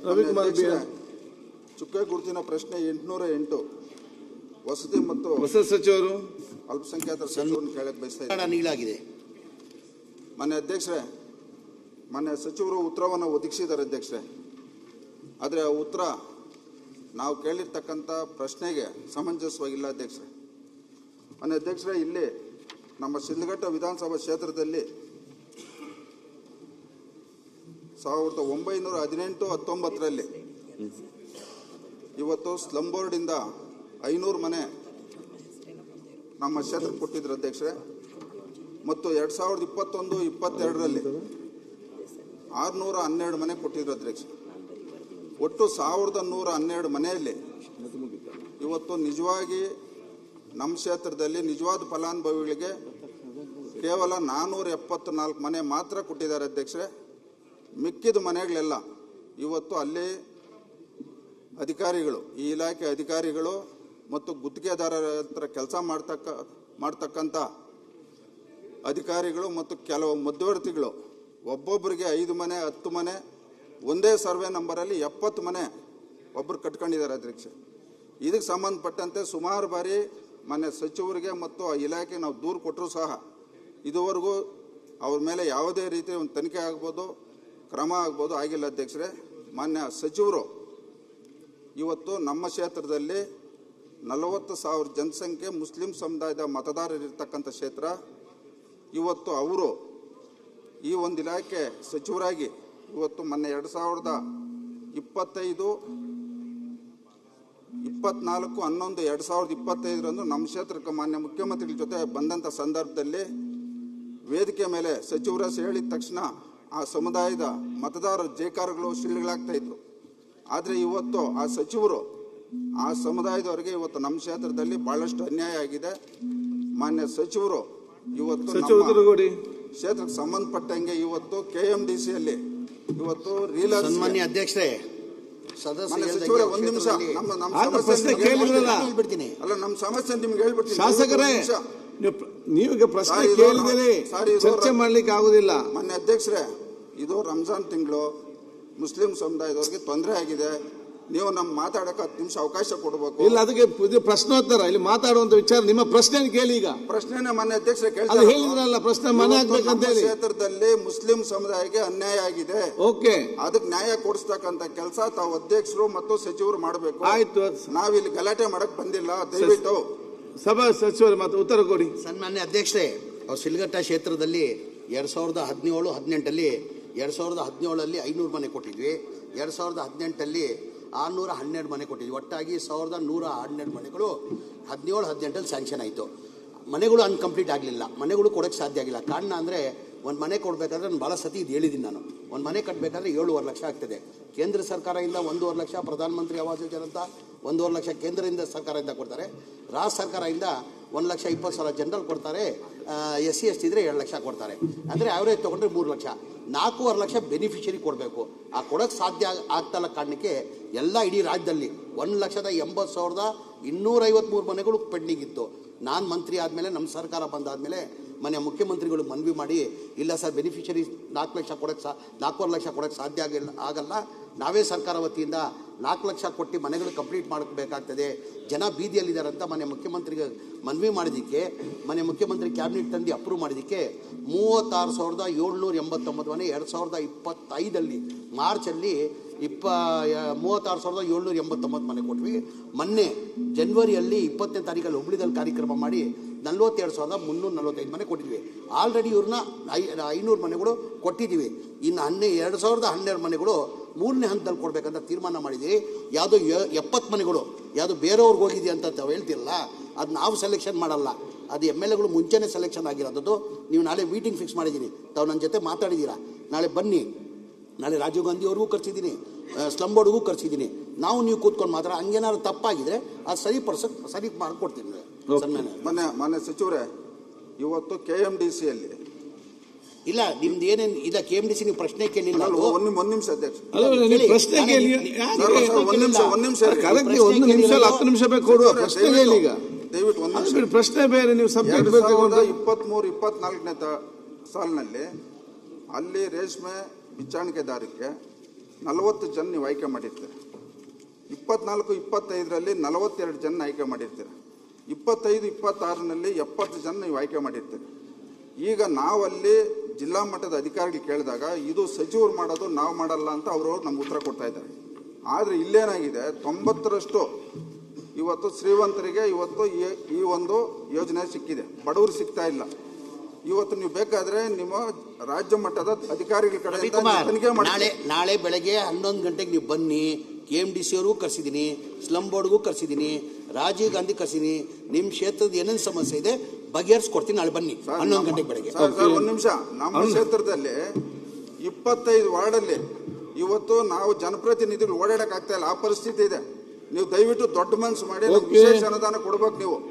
ರವಿಕುಮಾರ್ ಚುಕ್ಕೆ ಗುರುತಿನ ಪ್ರಶ್ನೆ 808 ವಸತಿ ಮತ್ತು ಹೊಸ ಸಚಿವರು ಅಲ್ಪಸಂಖ್ಯಾತರ ಸಚಿವರನ್ನು ಕೇಳಕ್ಕೆ ಬಯಸ್ತಾ ಇದ್ದೀನಿ. ಮಾನ್ಯ ಅಧ್ಯಕ್ಷರೇ, ಮಾನ್ಯ ಸಚಿವರು ಉತ್ತರವನ್ನು ಒದಗಿಸಿದ್ದಾರೆ ಅಧ್ಯಕ್ಷರೇ. ಆದರೆ ಆ ಉತ್ತರ ನಾವು ಕೇಳಿರ್ತಕ್ಕಂಥ ಪ್ರಶ್ನೆಗೆ ಸಮಂಜಸವಾಗಿಲ್ಲ ಅಧ್ಯಕ್ಷರೇ. ಮಾನ್ಯ ಅಧ್ಯಕ್ಷರೇ, ಇಲ್ಲಿ ನಮ್ಮ ಶಿಡ್ಲಘಟ್ಟ ವಿಧಾನಸಭಾ ಕ್ಷೇತ್ರದಲ್ಲಿ 1918-19 ಇವತ್ತು ಸ್ಲಮ್ ಬೋರ್ಡಿಂದ 500 ಮನೆ ನಮ್ಮ ಕ್ಷೇತ್ರಕ್ಕೆ ಕೊಟ್ಟಿದ್ರು ಅಧ್ಯಕ್ಷರೇ. ಮತ್ತು 2021-22 612 ಮನೆ ಕೊಟ್ಟಿದ್ರು ಅಧ್ಯಕ್ಷ. ಒಟ್ಟು 1112 ಮನೆಯಲ್ಲಿ ಇವತ್ತು ನಿಜವಾಗಿ ನಮ್ಮ ಕ್ಷೇತ್ರದಲ್ಲಿ ನಿಜವಾದ ಫಲಾನುಭವಿಗಳಿಗೆ ಕೇವಲ 474 ಮನೆ ಮಾತ್ರ ಕೊಟ್ಟಿದ್ದಾರೆ ಅಧ್ಯಕ್ಷರೇ. ಮಿಕ್ಕಿದ ಮನೆಗಳೆಲ್ಲ ಇವತ್ತು ಅಲ್ಲಿ ಅಧಿಕಾರಿಗಳು, ಈ ಇಲಾಖೆ ಅಧಿಕಾರಿಗಳು ಮತ್ತು ಗುತ್ತಿಗೆದಾರರ ಹತ್ರ ಕೆಲಸ ಮಾಡ್ತಕ್ಕಂಥ ಅಧಿಕಾರಿಗಳು ಮತ್ತು ಕೆಲವು ಮಧ್ಯವರ್ತಿಗಳು ಒಬ್ಬೊಬ್ಬರಿಗೆ 5 ಮನೆ 10 ಮನೆ ಒಂದೇ ಸರ್ವೆ ನಂಬರಲ್ಲಿ 70 ಮನೆ ಒಬ್ಬರು ಕಟ್ಕೊಂಡಿದ್ದಾರೆ ಅಧ್ಯಕ್ಷ. ಇದಕ್ಕೆ ಸಂಬಂಧಪಟ್ಟಂತೆ ಸುಮಾರು ಬಾರಿ ಮಾನ್ಯ ಸಚಿವರಿಗೆ ಮತ್ತು ಆ ಇಲಾಖೆಗೆ ನಾವು ದೂರು ಕೊಟ್ಟರೂ ಸಹ ಇದುವರೆಗೂ ಅವ್ರ ಮೇಲೆ ಯಾವುದೇ ರೀತಿ ಒಂದು ತನಿಖೆ ಆಗ್ಬೋದು, ಕ್ರಮ ಆಗ್ಬೋದು, ಆಗಿಲ್ಲ ಅಧ್ಯಕ್ಷರೇ. ಮಾನ್ಯ ಸಚಿವರು ಇವತ್ತು ನಮ್ಮ ಕ್ಷೇತ್ರದಲ್ಲಿ 40,000 ಜನಸಂಖ್ಯೆ ಮುಸ್ಲಿಂ ಸಮುದಾಯದ ಮತದಾರರಿರ್ತಕ್ಕಂಥ ಕ್ಷೇತ್ರ. ಇವತ್ತು ಅವರು ಈ ಒಂದು ಇಲಾಖೆ ಸಚಿವರಾಗಿ ಇವತ್ತು ಮೊನ್ನೆ 2024-11-2025 ನಮ್ಮ ಕ್ಷೇತ್ರಕ್ಕೆ ಮಾನ್ಯ ಮುಖ್ಯಮಂತ್ರಿಗಳ ಜೊತೆ ಬಂದಂಥ ಸಂದರ್ಭದಲ್ಲಿ ವೇದಿಕೆ ಮೇಲೆ ಸಚಿವರ ಹೇಳಿದ ತಕ್ಷಣ ಆ ಸಮುದಾಯದ ಮತದಾರರ ಜೈಕಾರಗಳು ಶಿಳ್ಳೆಗಳಾಗ್ತಾ ಇದ್ರು. ಆದರೆ ಇವತ್ತು ಆ ಸಚಿವರು ಆ ಸಮುದಾಯದವರಿಗೆ ಇವತ್ತು ನಮ್ಮ ಕ್ಷೇತ್ರದಲ್ಲಿ ಬಹಳಷ್ಟು ಅನ್ಯಾಯ ಆಗಿದೆ. ಮಾನ್ಯ ಸಚಿವರು ಇವತ್ತು ಕ್ಷೇತ್ರಕ್ಕೆ ಸಂಬಂಧಪಟ್ಟಂಗೆ ಇವತ್ತು KMDCಯಲ್ಲಿ ಇವತ್ತು ರೀಲರ್ ಸನ್ಮಾನ್ಯ ಅಧ್ಯಕ್ಷರೇ, ಸಚಿವರೇ ಒಂದು ನಿಮಿಷ ನಮ್ಮ ಸಮಸ್ಯೆ ಹೇಳ್ಬಿಡ್ತೀನಿ. ಅಲ್ಲ, ನಮ್ಮ ಸಮಸ್ಯೆ ನಿಮ್ಗೆ ಹೇಳ್ಬಿಡ್ತೀನಿ. ಶಾಸಕರೇ, ನೀವು ಪ್ರಶ್ನೆ ಕೇಳಿದರೆ ಚರ್ಚೆ ಮಾಡ್ಲಿಕ್ಕೆ ಆಗುದಿಲ್ಲ. ಮಾನ್ಯ ಅಧ್ಯಕ್ಷರೇ, ಇದು ರಂಜಾನ್ ತಿಂಗಳು, ಮುಸ್ಲಿಂ ಸಮುದಾಯದವರಿಗೆ ತೊಂದರೆ ಆಗಿದೆ. ನೀವು ನಮ್ಮ ಮಾತಾಡಕ್ಕೆ 10 ನಿಮಿಷ ಅವಕಾಶ ಕೊಡಬೇಕು. ಇಲ್ಲ, ಅದಕ್ಕೆ ಪ್ರಶ್ನೋತ್ತರ ಇಲ್ಲಿ ಮಾತಾಡುವಂತ ವಿಚಾರ. ನಿಮ್ಮ ಪ್ರಶ್ನೆ ಕೇಳಿ. ಈಗ ಪ್ರಶ್ನೆನ ಮಾನ್ಯ ಅಧ್ಯಕ್ಷರೇ ಹೇಳಿದ್ರಲ್ಲ, ಪ್ರಶ್ನೆ ಮನೆ ಹಾಕ್ಬೇಕಂತ ಹೇಳಿ. ಕ್ಷೇತ್ರದಲ್ಲಿ ಮುಸ್ಲಿಂ ಸಮುದಾಯಕ್ಕೆ ಅನ್ಯಾಯ ಆಗಿದೆ. ಓಕೆ, ಅದಕ್ಕೆ ನ್ಯಾಯ ಕೊಡಿಸ್ತಕ್ಕಂತ ಕೆಲಸ ತಾವು ಅಧ್ಯಕ್ಷರು ಮತ್ತು ಸಚಿವರು ಮಾಡಬೇಕು. ಆಯ್ತು, ನಾವಿಲ್ಲಿ ಗಲಾಟೆ ಮಾಡಕ್ ಬಂದಿಲ್ಲ. ದಯವಿಟ್ಟು ಸಭಾ ಸಚಿವರು ಮತ್ತೆ ಉತ್ತರ ಕೊಡಿ. ಸನ್ಮಾನ್ಯ ಅಧ್ಯಕ್ಷರೇ, ಶಿಡ್ಲಘಟ್ಟ ಕ್ಷೇತ್ರದಲ್ಲಿ 2017-18 2017 500 ಮನೆ ಕೊಟ್ಟಿದ್ವಿ. 2018 612 ಮನೆ ಕೊಟ್ಟಿದ್ವಿ. ಒಟ್ಟಾಗಿ 1112 ಮನೆಗಳು 17-18 ಸ್ಯಾಂಕ್ಷನ್ ಆಯಿತು. ಮನೆಗಳು ಅನ್ಕಂಪ್ಲೀಟ್ ಆಗಲಿಲ್ಲ. ಮನೆಗಳು ಕೊಡೋಕ್ಕೆ ಸಾಧ್ಯ ಆಗಿಲ್ಲ. ಕಾರಣ ಅಂದರೆ ಒಂದು ಮನೆ ಕೊಡಬೇಕಾದ್ರೆ ನಾನು ಭಾಳ ಸತಿ ಇದು ಹೇಳಿದ್ದೀನಿ. ನಾನು ಒಂದು ಮನೆ ಕಟ್ಟಬೇಕಾದ್ರೆ 7.5 ಲಕ್ಷ ಆಗ್ತದೆ. ಕೇಂದ್ರ ಸರ್ಕಾರದಿಂದ 1.5 ಲಕ್ಷ, ಪ್ರಧಾನಮಂತ್ರಿ ಆವಾಸ್ ಯೋಜನೆ ಅಂತ 1.5 ಲಕ್ಷ ಕೇಂದ್ರದಿಂದ ಸರ್ಕಾರದಿಂದ ಕೊಡ್ತಾರೆ. ರಾಜ್ಯ ಸರ್ಕಾರದಿಂದ 1,20,000 ಜನರಲ್ ಕೊಡ್ತಾರೆ. SC ST ಇದ್ರೆ 2 ಲಕ್ಷ ಕೊಡ್ತಾರೆ. ಅಂದರೆ ಆವ್ರೇಜ್ ತೊಗೊಂಡ್ರೆ 3 ಲಕ್ಷ. 4.5 ಲಕ್ಷ ಬೆನಿಫಿಷರಿ ಕೊಡಬೇಕು. ಆ ಕೊಡೋಕ್ಕೆ ಸಾಧ್ಯ ಆಗ್ತಲ್ಲ ಕಾರಣಕ್ಕೆ ಎಲ್ಲ ಇಡೀ ರಾಜ್ಯದಲ್ಲಿ 1,80,253 ಮನೆಗಳು ಪೆಂಡಿಂಗ್ ಇತ್ತು. ನಾನು ಮಂತ್ರಿ ಆದಮೇಲೆ, ನಮ್ಮ ಸರ್ಕಾರ ಬಂದಾದಮೇಲೆ ಮನೆ ಮುಖ್ಯಮಂತ್ರಿಗಳು ಮನವಿ ಮಾಡಿ, ಇಲ್ಲ ಸರ್, ಬೆನಿಫಿಷರಿ 4 ಲಕ್ಷ ಕೊಡೋಕ್ಕೆ 4.5 ಲಕ್ಷ ಕೊಡೋಕ್ಕೆ ಸಾಧ್ಯ ಆಗಲ್ಲ, ನಾವೇ ಸರ್ಕಾರ ವತಿಯಿಂದ 4 ಲಕ್ಷ ಕೊಟ್ಟು ಮನೆಗಳು ಕಂಪ್ಲೀಟ್ ಮಾಡಬೇಕಾಗ್ತದೆ, ಜನ ಬೀದಿಯಲ್ಲಿದ್ದಾರೆ ಅಂತ ಮನೆ ಮುಖ್ಯಮಂತ್ರಿಗೆ ಮನವಿ ಮಾಡಿದ್ದಕ್ಕೆ ಮನೆ ಮುಖ್ಯಮಂತ್ರಿ ಕ್ಯಾಬಿನೆಟ್ ತಂದು ಅಪ್ರೂವ್ ಮಾಡಿದ್ದಕ್ಕೆ 36,789 ಮನೆ 2025 ಮಾರ್ಚಲ್ಲಿ 36,789 ಮನೆ ಕೊಟ್ವಿ. ಮೊನ್ನೆ ಜನವರಿಯಲ್ಲಿ 20ನೇ ತಾರೀಕಲ್ಲಿ ಹುಬ್ಳಿದಲ್ಲಿ ಕಾರ್ಯಕ್ರಮ ಮಾಡಿ 42,345 ಮನೆ ಕೊಟ್ಟಿದ್ವಿ. ಆಲ್ರೆಡಿ ಇವ್ರನ್ನ 500 ಮನೆಗಳು ಕೊಟ್ಟಿದ್ದೀವಿ. ಇನ್ನು 2012 ಮನೆಗಳು 3ನೇ ಹಂತದಲ್ಲಿ ಕೊಡಬೇಕಂತ ತೀರ್ಮಾನ ಮಾಡಿದ್ದೀವಿ. ಯಾವುದೋ 70 ಮನೆಗಳು ಯಾವುದೋ ಬೇರೆಯವ್ರಿಗೆ ಹೋಗಿದೆಯಾ ಅಂತ ತಾವು ಹೇಳ್ತಿರಲ್ಲ, ಅದು ನಾವು ಸೆಲೆಕ್ಷನ್ ಮಾಡಲ್ಲ. ಅದು MLAಗಳು ಮುಂಚೆನೇ ಸೆಲೆಕ್ಷನ್ ಆಗಿರೋದು. ನೀವು ನಾಳೆ ಮೀಟಿಂಗ್ ಫಿಕ್ಸ್ ಮಾಡಿದ್ದೀನಿ, ತಾವು ನನ್ನ ಜೊತೆ ಮಾತಾಡಿದ್ದೀರಾ. ನಾಳೆ ಬನ್ನಿ. ನಾಳೆ ರಾಜೀವ್ ಗಾಂಧಿ ಅವ್ರಿಗೂ ಕರ್ಸಿದ್ದೀನಿ, ಸ್ಲಮ್ ಬೋರ್ಡ್ಗೂ ಕರ್ಸಿದ್ದೀನಿ. ನೀವು ಕೂತ್ಕೊಂಡು ಮಾತ್ರ ಹಂಗೇನಾದ್ರು ತಪ್ಪಾಗಿದ್ರೆ ಅದು ಸರಿ ಮಾಡಿಕೊಡ್ತೀನಿ. ಮಾನ್ಯ ಸಚಿವರೇ, ಇವತ್ತು KMDCಯಲ್ಲಿ ಇಲ್ಲ, ನಿಮ್ದು ಏನೇನು ಇಲ್ಲ KMDC ನೀವು ಪ್ರಶ್ನೆ ಕೇಳಿಲ್ಲ. ಒಂದು ನಿಮಿಷ ಅಧ್ಯಕ್ಷ, ಪ್ರಶ್ನೆ ಕೇಳಿ. 10 ನಿಮಿಷ ಬೇಕು ಕೊಡುವ ಪ್ರಶ್ನೆ ಹೇಳಿ. ಈಗ ದಯವಿಟ್ಟು ಒಂದು ನಿಮಿಷ ಪ್ರಶ್ನೆ ಬೇರೆ, ನೀವು ಸಬ್ಜೆಕ್ಟ್ ಬೇಕು. 2023-24ನೇ ಸಾಲಿನಲ್ಲಿ ಅಲ್ಲಿ ರೇಷ್ಮೆ ಬಿಚ್ಚಾಣಿಕೆದಾರಕ್ಕೆ 40 ಜನ ನೀವು ಆಯ್ಕೆ ಮಾಡಿರ್ತೀರಿ. 24-25ರಲ್ಲಿ 42 ಜನ ಆಯ್ಕೆ ಮಾಡಿರ್ತೀರಿ. 25-26ನಲ್ಲಿ 70 ಜನ ನೀವು ಆಯ್ಕೆ ಮಾಡಿರ್ತೀರಿ. ಈಗ ನಾವಲ್ಲಿ ಜಿಲ್ಲಾ ಮಟ್ಟದ ಅಧಿಕಾರಿಗಳು ಕೇಳಿದಾಗ ಇದು ಸಚಿವರು ಮಾಡೋದು, ನಾವು ಮಾಡಲ್ಲ ಅಂತ ಅವರು ನಮ್ಗೆ ಉತ್ತರ ಕೊಡ್ತಾ ಇದ್ದಾರೆ. ಆದರೆ ಇಲ್ಲೇನಾಗಿದೆ, 90ರಷ್ಟು ಇವತ್ತು ಶ್ರೀಮಂತರಿಗೆ ಇವತ್ತು ಈ ಒಂದು ಯೋಜನೆ ಸಿಕ್ಕಿದೆ, ಬಡವರು ಸಿಗ್ತಾ ಇಲ್ಲ. ಇವತ್ತು ನೀವು ಬೇಕಾದ್ರೆ ನಿಮ್ಮ ರಾಜ್ಯ ಮಟ್ಟದ ಅಧಿಕಾರಿಗಳ ಕಡೆಯಿಂದ ತನಿಖೆ ಮಾಡಿ. ನಾಳೆ ಬೆಳಗ್ಗೆ 11 ಗಂಟೆಗೆ ನೀವು ಬನ್ನಿ. KMDC ಅವ್ರಿಗೂ ಕರೆಸಿದ್ದೀನಿ, ಸ್ಲಮ್ ಬೋರ್ಡ್ಗೂ ಕರೆಸಿದ್ದೀನಿ, ರಾಜೀವ್ ಗಾಂಧಿ ಕರೆಸಿದ್ದೀನಿ. ನಿಮ್ಮ ಕ್ಷೇತ್ರದ ಏನೇನು ಸಮಸ್ಯೆ ಇದೆ ಬಗೆಹರಿಸ್ಕೊಡ್ತೀನಿ. ನಾಳೆ ಬನ್ನಿ 11 ಗಂಟೆಗೆ ಬೆಳಗ್ಗೆ. ಒಂದು ನಿಮಿಷ, ನಮ್ಮ ಕ್ಷೇತ್ರದಲ್ಲಿ 25 ವಾರ್ಡಲ್ಲಿ ಇವತ್ತು ನಾವು ಜನಪ್ರತಿನಿಧಿಗಳು ಓಡಾಡಕ್ ಆಗ್ತಾ ಇಲ್ಲ, ಆ ಪರಿಸ್ಥಿತಿ ಇದೆ. ನೀವು ದಯವಿಟ್ಟು ದೊಡ್ಡ ಮನಸ್ಸು ಮಾಡಿ ವಿಶೇಷ ಅನುದಾನ ಕೊಡ್ಬೇಕು ನೀವು.